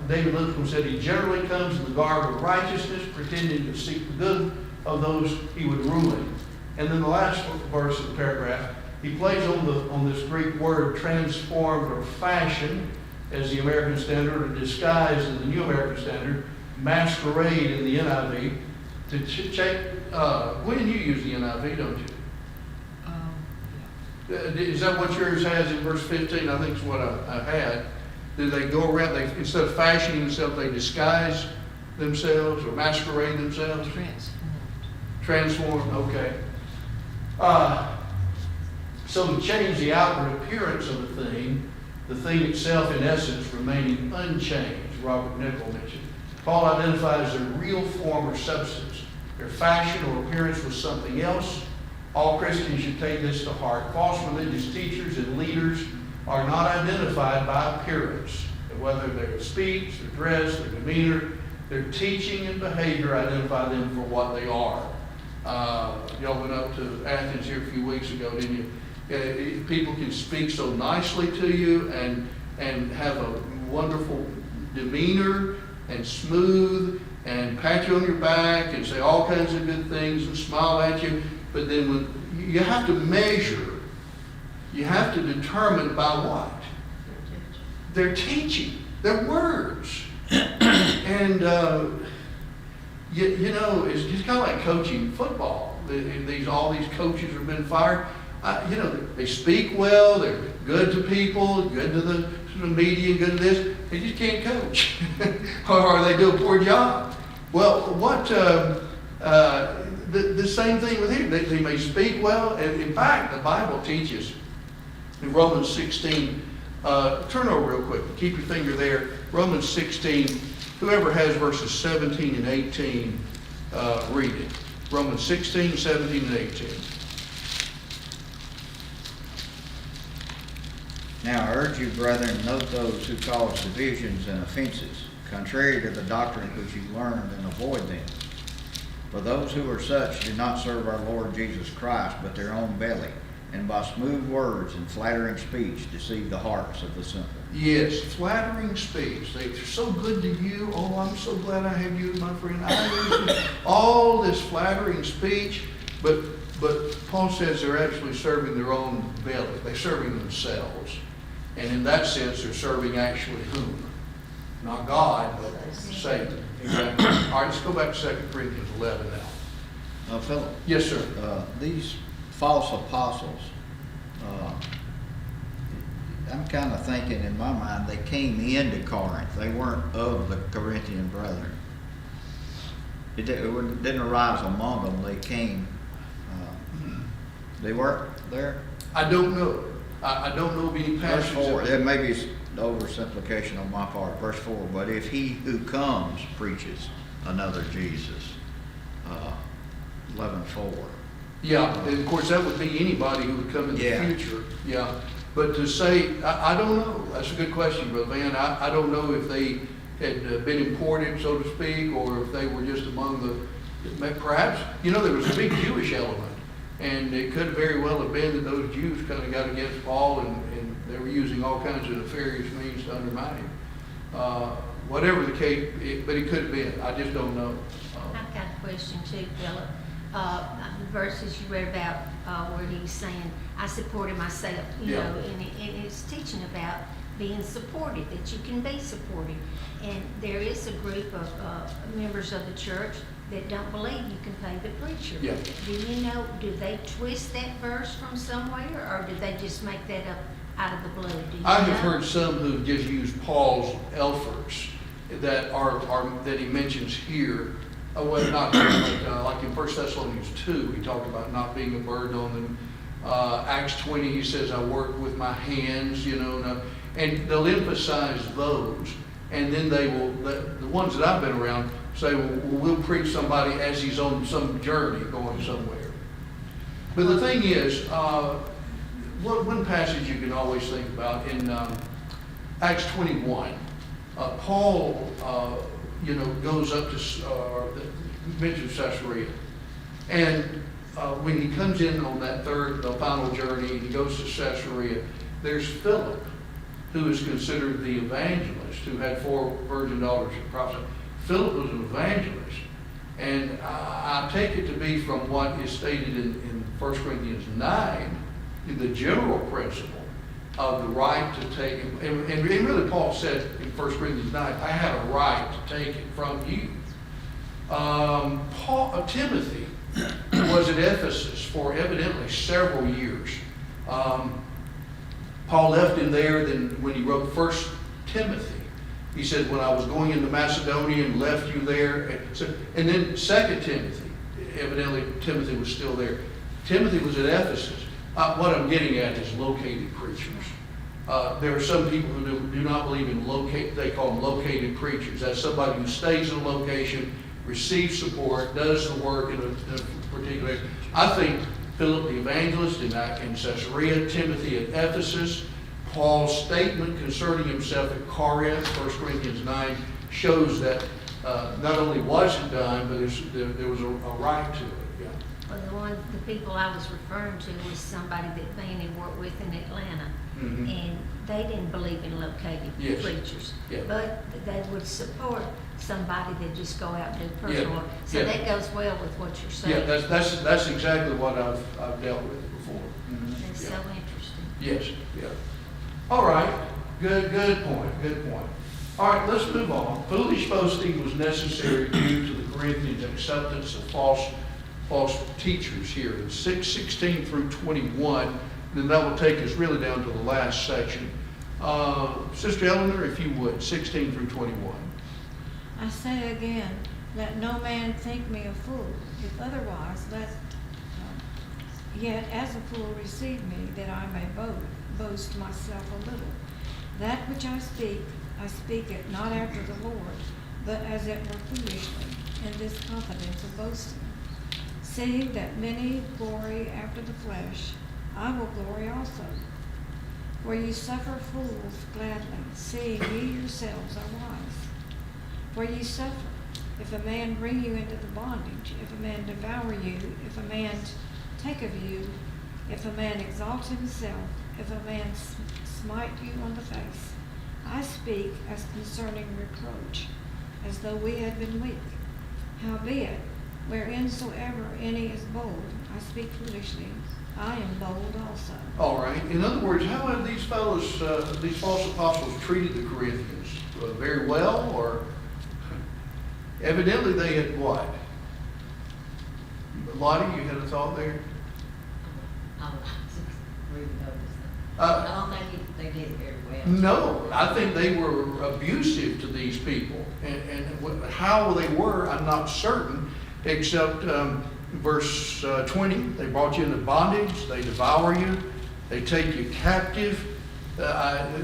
David Lipscomb said he generally comes in the garb of righteousness, pretending to seek the good of those he would ruin. And then the last verse of the paragraph, he plays on this Greek word transformed or fashioned as the American Standard, or disguised in the New American Standard, masquerade in the NIV. To check, when you use the NIV, don't you? Is that what yours has in verse 15? I think is what I had. Did they go around, instead of fashioning themselves, they disguise themselves or masquerade themselves? Transformed, okay. So to change the outward appearance of the thing itself in essence remaining unchanged, Robert Nichol mentioned. Paul identifies their real form or substance. Their fashion or appearance was something else. All Christians should take this to heart. False religious teachers and leaders are not identified by appearance, whether their speech, their dress, their demeanor, their teaching and behavior identify them for what they are. Y'all went up to Athens here a few weeks ago, didn't you? People can speak so nicely to you and have a wonderful demeanor and smooth and pat you on your back and say all kinds of good things and smile at you. But then when you have to measure, you have to determine by what? Their teaching, their words. And, you know, it's just kind of like coaching football. All these coaches have been fired. You know, they speak well, they're good to people, good to the media, good to this. They just can't coach. Or they do a poor job. Well, the same thing with here. They may speak well. And in fact, the Bible teaches in Romans 16, turn over real quick. Keep your finger there. Romans 16, whoever has verses 17 and 18, read it. Romans 16, 17, and 18. Now I urge you, brethren, note those who cause divisions and offenses, contrary to the doctrine which you learned, and avoid them. For those who are such do not serve our Lord Jesus Christ, but their own belly, and by smooth words and flattering speech deceive the hearts of the simple. Yes, flattering speech. They're so good to you. Oh, I'm so glad I have you as my friend. All this flattering speech, but Paul says they're actually serving their own belly. They're serving themselves. And in that sense, they're serving actually whom? Not God, but Satan. Exactly. All right, let's go back to 2 Corinthians 11 now. Philip. Yes, sir. These false apostles, I'm kind of thinking in my mind they came into Corinth. They weren't of the Corinthian brethren. It didn't arise among them. They came They weren't there? I don't know. I don't know of any Verse passages. 4, it may be the oversimplification on my part, verse 4, but if he who comes preaches another Jesus, 11:4. Yeah, and of course, that would be anybody who would come in the Yeah. future, yeah. But to say, I don't know, that's a good question, Brother Van. I don't know if they had been imported, so to speak, or if they were just among the, perhaps, there was a big Jewish element. And it could very well have been that those Jews kind of got against Paul and they were using all kinds of nefarious means to undermine him. Whatever the case, but it could have been, I just don't know. I've got a question too, Philip. The verses you read about where he was saying, I supported myself, Yeah. and it's teaching about being supported, that you can be supported. And there is a group of members of the church that don't believe you can pay the preacher. Yeah. Do you know, do they twist that verse from somewhere, or do they just make that up out of the blue? Do you I have know? heard some who just use Paul's Elphers that that he mentions here. Well, not like in 1 Thessalonians 2, he talked about not being a burden on them. Acts 20, he says, I work with my hands, and they'll emphasize those. And then they will, the ones that I've been around, say, well, we'll preach somebody as he's on some journey going somewhere. But the thing is, one passage you can always think about in Acts 21, Paul, goes up to, mentions Caesarea. And when he comes in on that the final journey, and he goes to Caesarea, there's Philip, who is considered the evangelist, who had 4 virgin daughters of prophets. Philip was an evangelist. And I take it to be from what is stated in 1 Corinthians 9, in the general principle of the right to take it. And really Paul said in 1 Corinthians 9, I have a right to take it from you. Timothy was at Ephesus for evidently several years. Paul left him there. Then when he wrote 1 Timothy, he said, when I was going into Macedonia and left you there. And then 2 Timothy, evidently Timothy was still there. Timothy was at Ephesus. What I'm getting at is located preachers. There are some people who do not believe in they call them located preachers. That's somebody who stays in a location, receives support, does the work in a particular area. I think Philip the evangelist in Caesarea, Timothy at Ephesus, Paul's statement concerning himself at Corinth, 1 Corinthians 9, shows that not only was it done, but there was a right to it. Yeah. Well, the people I was referring to was somebody that Fanny worked with in Atlanta. Mhm. And they didn't believe in located Yes. preachers. Yeah. But they would support somebody that just go out and do personal Yeah. work. So Yeah. that goes well with what you're saying. Yeah, that's exactly what I've dealt with before. That's Yeah. so interesting. Yes, yeah. All right, good point. All right, let's move on. Foolish boasting was necessary due to the Corinthians' acceptance of false teachers here in 6:16 through 21. Then that will take us really down to the last section. Sister Eleanor, if you would, 16 through 21. I say again, let no man think me a fool. If otherwise, yet as a fool receive me, that I may boast myself a little. That which I speak it not after the Lord, but as it were foolishly, in this confidence of boasting. Seeing that many glory after the flesh, I will glory also. For ye suffer fools gladly, seeing ye yourselves are wise. For ye suffer, if a man bring you into the bondage, if a man devour you, if a man take of you, if a man exalt himself, if a man smite you on the face. I speak as concerning reproach, as though we had been weak. Howbeit, whereinsoever any is bold, I speak foolishly, I am bold also. All right. In other words, how have these fellows, these false apostles, treated the Corinthians? Very well, or evidently they had what? Lottie, you had a thought there? I was reading over Uh, stuff. I don't think they did very well. No, I think they were abusive to these people. And how they were, I'm not certain, except verse 20, they brought you into bondage, they devour you, they take you captive.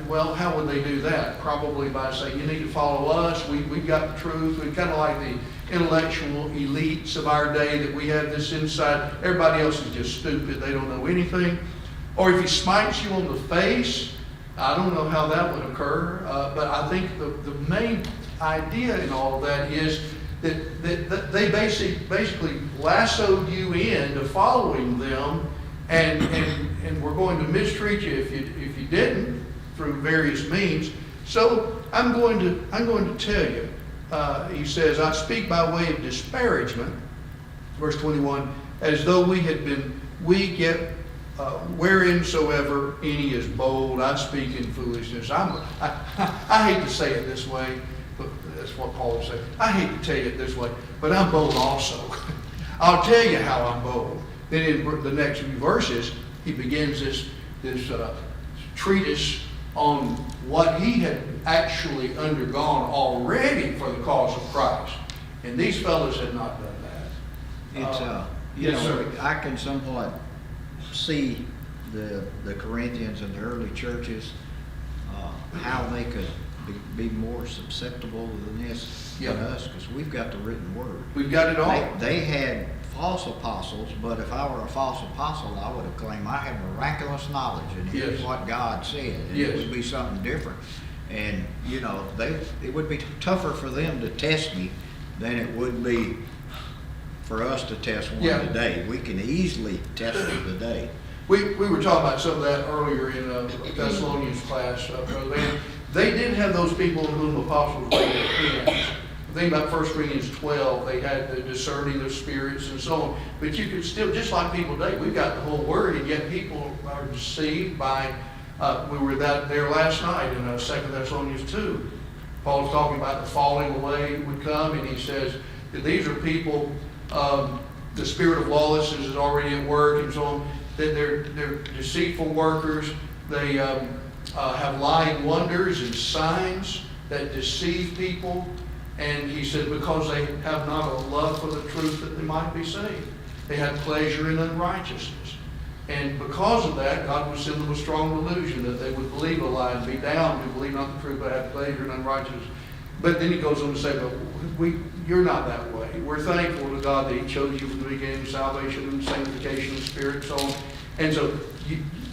Well, how would they do that? Probably by saying, you need to follow us, we've got the truth. We're kind of like the intellectual elites of our day, that we have this insight. Everybody else is just stupid, they don't know anything. Or if he smites you on the face, I don't know how that would occur, but I think the main idea in all of that is that they basically lassoed you into following them, and we're going to mistreat you if you didn't, through various means. So I'm going to tell you, he says, I speak by way of disparagement, verse 21, as though we had been weak, yet whereinsoever any is bold, I speak in foolishness. I hate to say it this way, but that's what Paul is saying. I hate to tell you it this way, but I'm bold also. I'll tell you how I'm bold. Then in the next few verses, he begins this treatise on what he had actually undergone already for the cause of Christ. And these fellows had not done that. It's, yes, sir. I can somewhat see the Corinthians and the early churches, how they could be more susceptible than this than us, because we've got the written word. We've got it all. They had false apostles, but if I were a false apostle, I would have claimed I have miraculous knowledge, and here's Yes. what God said. And Yes. it would be something different. And, you know, it would be tougher for them to test me than it would be for us to test one Yeah. today. We can easily test them today. We were talking about some of that earlier in Thessalonians class, Brother Van. They did have those people whom apostles laid their hands. Think about 1 Corinthians 12, they had the discerning of spirits and so on. But you could still, just like people today, we've got the whole word, and yet people are deceived by, we were there last night in 2 Thessalonians 2. Paul's talking about the falling away would come, and he says that these are people, the spirit of lawlessness is already at work and so on, that they're deceitful workers. They have lying wonders and signs that deceive people. And he said, because they have not a love for the truth that they might be saved. They have pleasure in unrighteousness. And because of that, God would send them a strong delusion that they would believe a lie and be down to believe not the truth, but have pleasure in unrighteousness. But then he goes on to say, but you're not that way. We're thankful to God that he chose you from the beginning, salvation and sanctification of the Spirit and so on. And so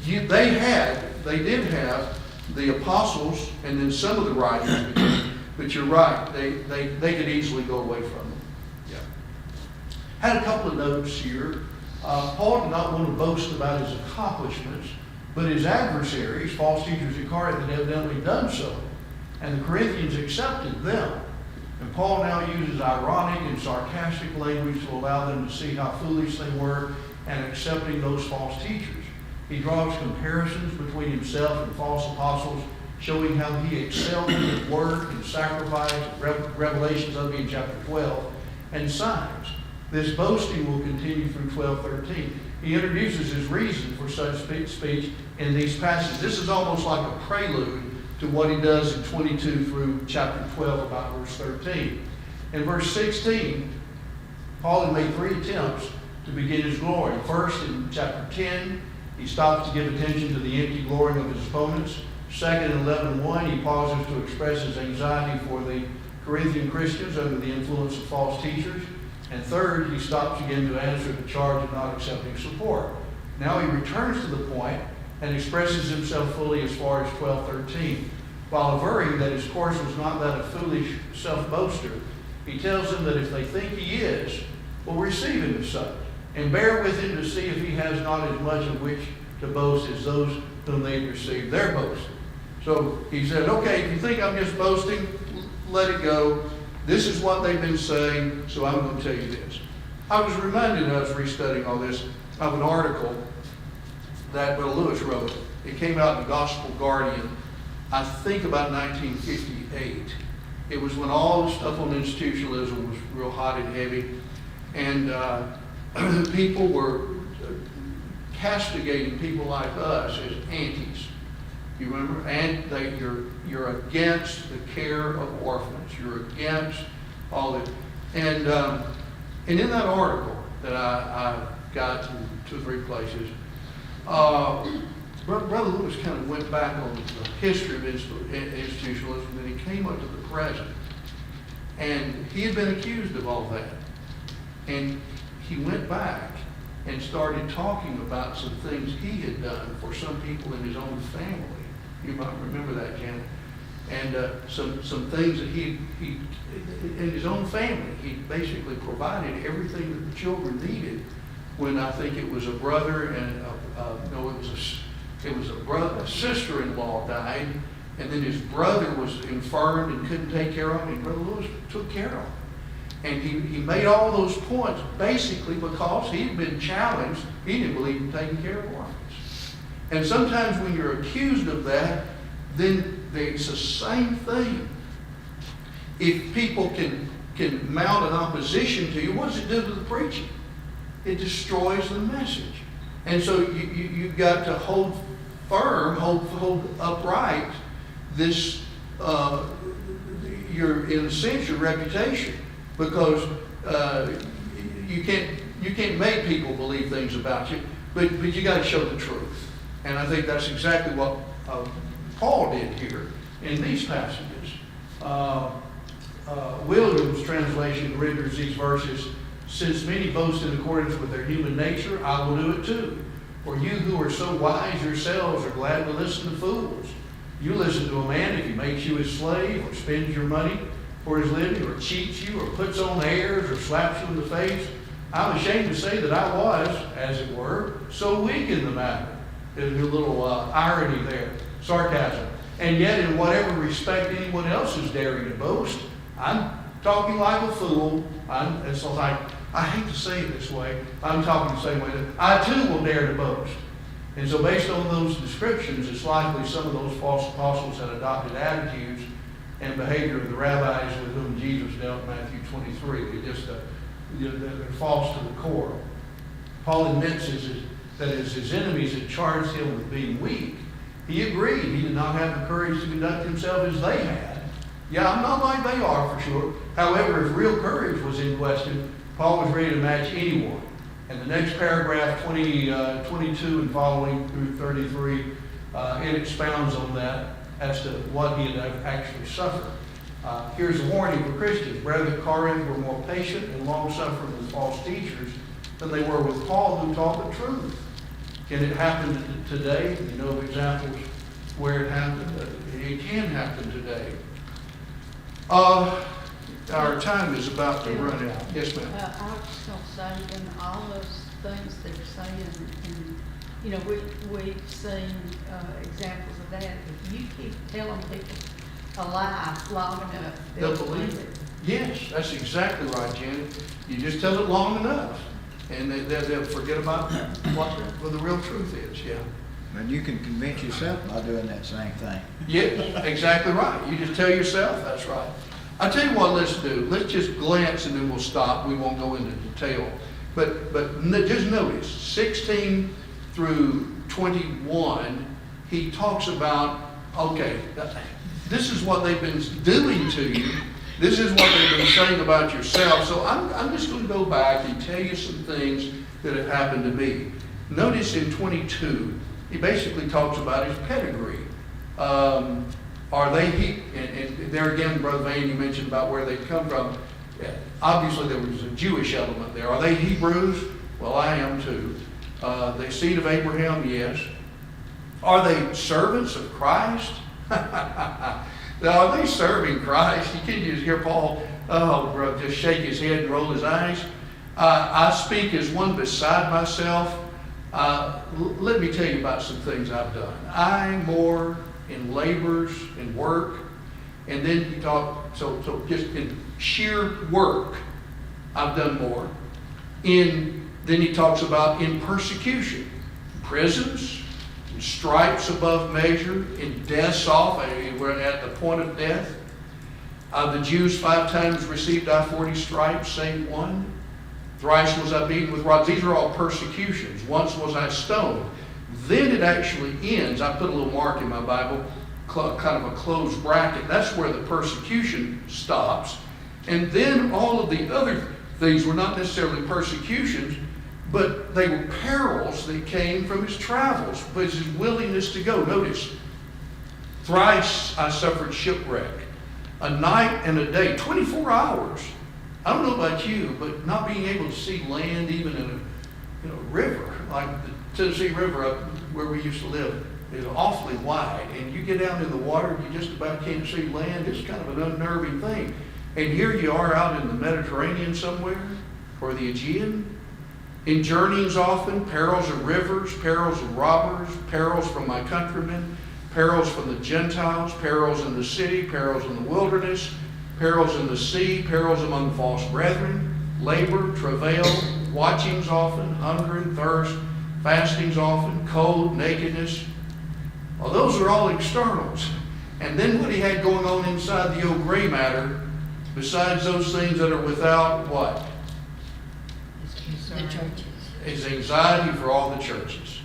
they did have the apostles and then some of the writers. But you're right, they could easily go away from them. Yeah. Had a couple of notes here. Paul did not want to boast about his accomplishments, but his adversaries, false teachers in Corinth, had evidently done so. And the Corinthians accepted them. And Paul now uses ironic and sarcastic language to allow them to see how foolish they were and accepting those false teachers. He draws comparisons between himself and false apostles, showing how he excelled in his work and sacrifice, Revelations of in chapter 12, and signs. This boasting will continue through 12:13. He introduces his reason for such speech in these passages. This is almost like a prelude to what he does in 22 through chapter 12 about verse 13. In verse 16, Paul had made 3 attempts to begin his glory. First, in chapter 10, he stops to give attention to the empty glory of his opponents. Second, in 11:1, he pauses to express his anxiety for the Corinthian Christians under the influence of false teachers. And third, he stops again to answer the charge of not accepting support. Now he returns to the point and expresses himself fully as far as 12:13. While averring that his course was not that of foolish self-boaster, he tells them that if they think he is, will receive him as such, and bear with him to see if he has not as much of which to boast as those whom they receive their boast. So he said, okay, if you think I'm just boasting, let it go. This is what they've been saying, so I'm going to tell you this. I was reminded, as I was restudying all this, of an article that Bill Lewis wrote. It came out in the Gospel Guardian, I think about 1958. It was when all the stuff on institutionalism was real hot and heavy, and people were castigating people like us as antis. You remember? And you're against the care of orphans. You're against all that. And in that article, that I got in 2 or 3 places. Brother Lewis kind of went back on the history of institutionalism, and he came up to the present. And he had been accused of all that. And he went back and started talking about some things he had done for some people in his own family. You might remember that, Janet. And some things that he in his own family, he basically provided everything that the children needed. When I think it was a brother and it was a sister-in-law died, and then his brother was infirmed and couldn't take care of him, and Brother Lewis took care of him. And he made all those points basically because he'd been challenged. He didn't believe in taking care of orphans. And sometimes when you're accused of that, then it's the same thing. If people can mount an opposition to you, what does it do to the preaching? It destroys the message. And so you've got to hold firm, hold upright this, in a sense, your reputation. Because you can't make people believe things about you, but you got to show the truth. And I think that's exactly what Paul did here in these passages. Williams' translation renders these verses, "Since many boast in accordance with their human nature, I will do it too. For you who are so wise yourselves are glad to listen to fools. You listen to a man if he makes you his slave, or spends your money for his living, or cheats you, or puts on airs, or slaps you in the face. I'm ashamed to say that I was, as it were, so weak in the matter." There's a little irony there, sarcasm. "And yet in whatever respect anyone else is daring to boast, I'm talking like a fool." It's like, I hate to say it this way, I'm talking the same way that I too will dare to boast. And so based on those descriptions, it's likely some of those false apostles had adopted attitudes and behavior of the rabbis with whom Jesus dealt in Matthew 23. They're false to the core. Paul admits that as his enemies had charged him with being weak, he agreed he did not have the courage to conduct himself as they had. Yeah, I'm not like they are for sure. However, if real courage was in question, Paul was ready to match anyone. And the next paragraph, 22 and following through 33, it expounds on that as to what he had actually suffered. Here's a warning for Christians. Brethren at Corinth were more patient and long-suffering with false teachers than they were with Paul, who taught the truth. Can it happen today? You know of examples where it happened. It can happen today. Our time is about to run out. Yes, ma'am. I was just going to say, in all those things that are saying, and, you know, we've seen examples of that. If you keep telling people a lie long enough, they'll believe it. Yes, that's exactly right, Janet. You just tell it long enough, and they'll forget about what the real truth is, yeah. And you can convince yourself by doing that same thing. Yeah, exactly right. You just tell yourself, that's right. I tell you what, let's do. Let's just glance and then we'll stop. We won't go into detail. But just notice, 16 through 21, he talks about, okay, this is what they've been doing to you. This is what they've been saying about yourself. So I'm just going to go back and tell you some things that have happened to me. Notice in 22, he basically talks about his pedigree. Are they, and there again, Brother Vane, you mentioned about where they come from. Obviously, there was a Jewish element there. Are they Hebrews? Well, I am too. The seed of Abraham, yes. Are they servants of Christ? Now, are they serving Christ? You can just hear Paul, bro, just shake his head and roll his eyes. I speak as one beside myself. Let me tell you about some things I've done. I'm more in labors and work, and then he talked, so just in sheer work, I've done more. Then he talks about in persecution, prisons, in stripes above measure, in deaths off, we're at the point of death. The Jews 5 times received I 40 stripes, save one. Thrice was I beaten with rods. These are all persecutions. Once was I stoned. Then it actually ends. I put a little mark in my Bible, kind of a closed bracket. That's where the persecution stops. And then all of the other These were not necessarily persecutions, but they were perils that came from his travels, but his willingness to go. Notice, thrice I suffered shipwreck, a night and a day, 24 hours. I don't know about you, but not being able to see land even in a river, like the Tennessee River up where we used to live, is awfully wide. And you get out in the water, you just about can't see land. It's kind of an unnerving thing. And here you are out in the Mediterranean somewhere, or the Aegean, in journeyings often, perils of rivers, perils of robbers, perils from my countrymen, perils from the Gentiles, perils in the city, perils in the wilderness, perils in the sea, perils among false brethren, labor, travail, watchings often, hunger and thirst, fastings often, cold, nakedness. Well, those are all externals. And then what he had going on inside the old gray matter, besides those things that are without what? The churches. His anxiety for all the churches.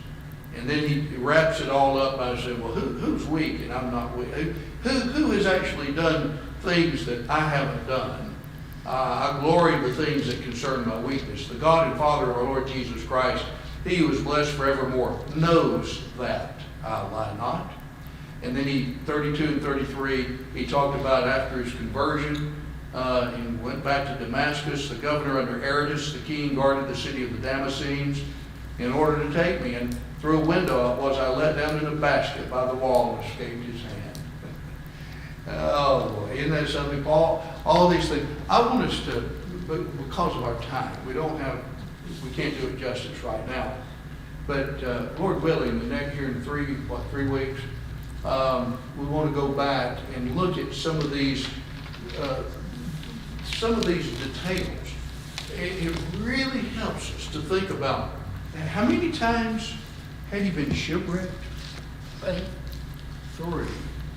And then he wraps it all up by saying, well, who's weak and I'm not weak? Who has actually done things that I haven't done? I glory in the things that concern my weakness. The God and Father of our Lord Jesus Christ, he who is blessed forevermore, knows that I lie not. And then 32 and 33, he talked about after his conversion, and went back to Damascus. The governor under Aretas, the king, guarded the city of the Damascenes in order to take me. And through a window was I let down in a basket by the wall and escaped his hand. Oh boy, isn't that something? All these things. I want us to, because of our time, we can't do it justice right now. But Lord willing, here in 3 weeks, we want to go back and look at some of these details. It really helps us to think about how many times had he been shipwrecked? 3. 3.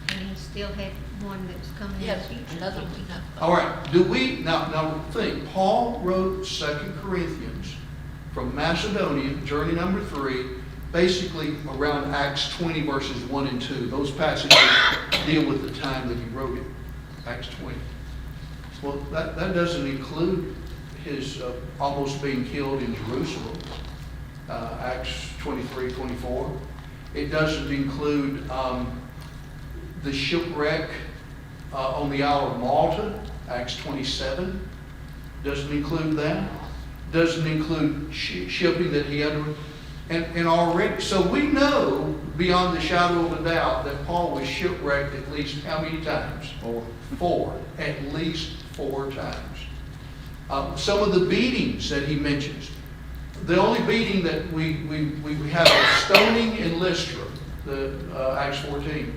And he still had one that was coming in the Yes, future. another we know. All right. Do we now think? Paul wrote 2 Corinthians from Macedonia, journey number 3, basically around Acts 20 verses 1 and 2. Those passages deal with the time that he wrote it. Acts 20. Well, that doesn't include his almost being killed in Jerusalem. Acts 23, 24. It doesn't include the shipwreck on the Isle of Malta, Acts 27. Doesn't include that. Doesn't include shipping that he underwent. And already, so we know beyond the shadow of a doubt that Paul was shipwrecked at least how many times? 4. At least 4 times. Some of the beatings that he mentions. The only beating that we have is stoning in Lystra, Acts 14.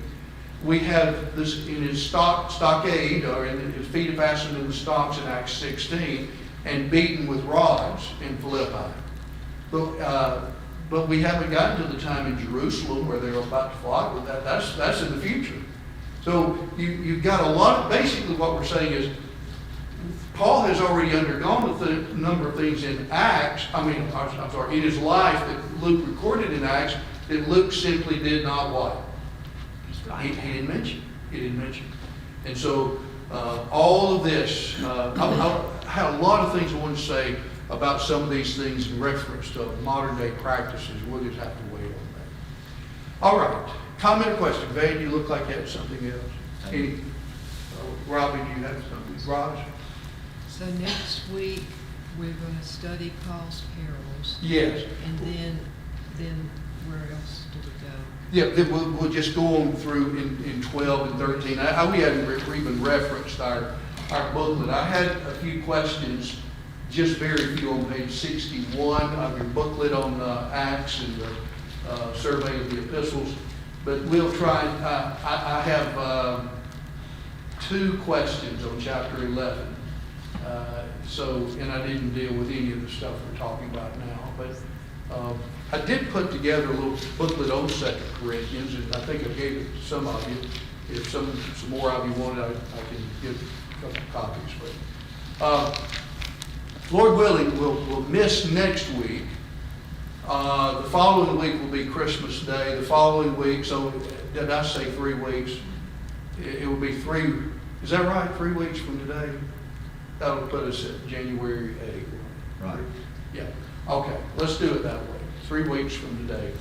We have this in his stockade, or in his feet fastened in the stocks in Acts 16, and beaten with rods in Philippi. But we haven't gotten to the time in Jerusalem where they're about to flock with that. That's in the future. So you've got a lot. Basically, what we're saying is Paul has already undergone a number of things in Acts. I'm sorry, in his life that Luke recorded in Acts that Luke simply did not what? He didn't mention. He didn't mention. And so all of this, I had a lot of things I want to say about some of these things in reference to modern day practices. We'll just have to wait on that. All right. Comment or question? Vade, you look like you had something else. Any? Robbie, do you have something? Raj? So next week, we're going to study Paul's parables. Yes. And then where else do we go? Yeah, then we'll just go on through in 12 and 13. We hadn't even referenced our booklet. I had a few questions, just very few on page 61 of your booklet on Acts and the survey of the epistles. But we'll try. I have 2 questions on chapter 11. And I didn't deal with any of the stuff we're talking about now. But I did put together a little booklet on 2 Corinthians, and I think I gave it to some of you. If some more of you want it, I can give a couple copies. But Lord willing, we'll miss next week. The following week will be Christmas Day. The following week, so did I say 3 weeks? It will be 3. Is that right? 3 weeks from today? That'll put us at January 8th. Right. Yeah, okay, let's do it that way. 3 weeks from today,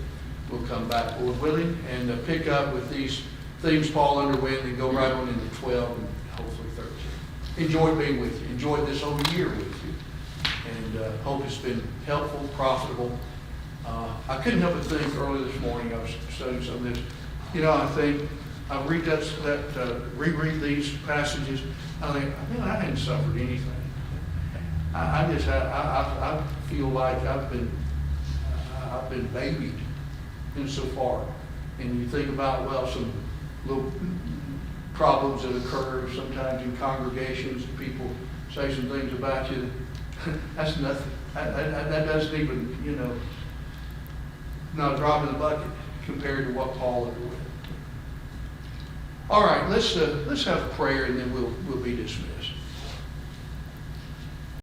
we'll come back, Lord willing, and pick up with these themes Paul underwent and go right on into 12 and hopefully 13. Enjoyed being with you, enjoyed this whole year with you, and hope it's been helpful, profitable. I couldn't help but think early this morning, I was studying some of this, I think, I reread these passages, I think, man, I hadn't suffered anything. I feel like I've been babied insofar. And you think about, well, some little problems that occur sometimes in congregations, and people say some things about you. That's nothing. That doesn't even, not a drop in the bucket compared to what Paul underwent. All right, let's have prayer and then we'll be dismissed.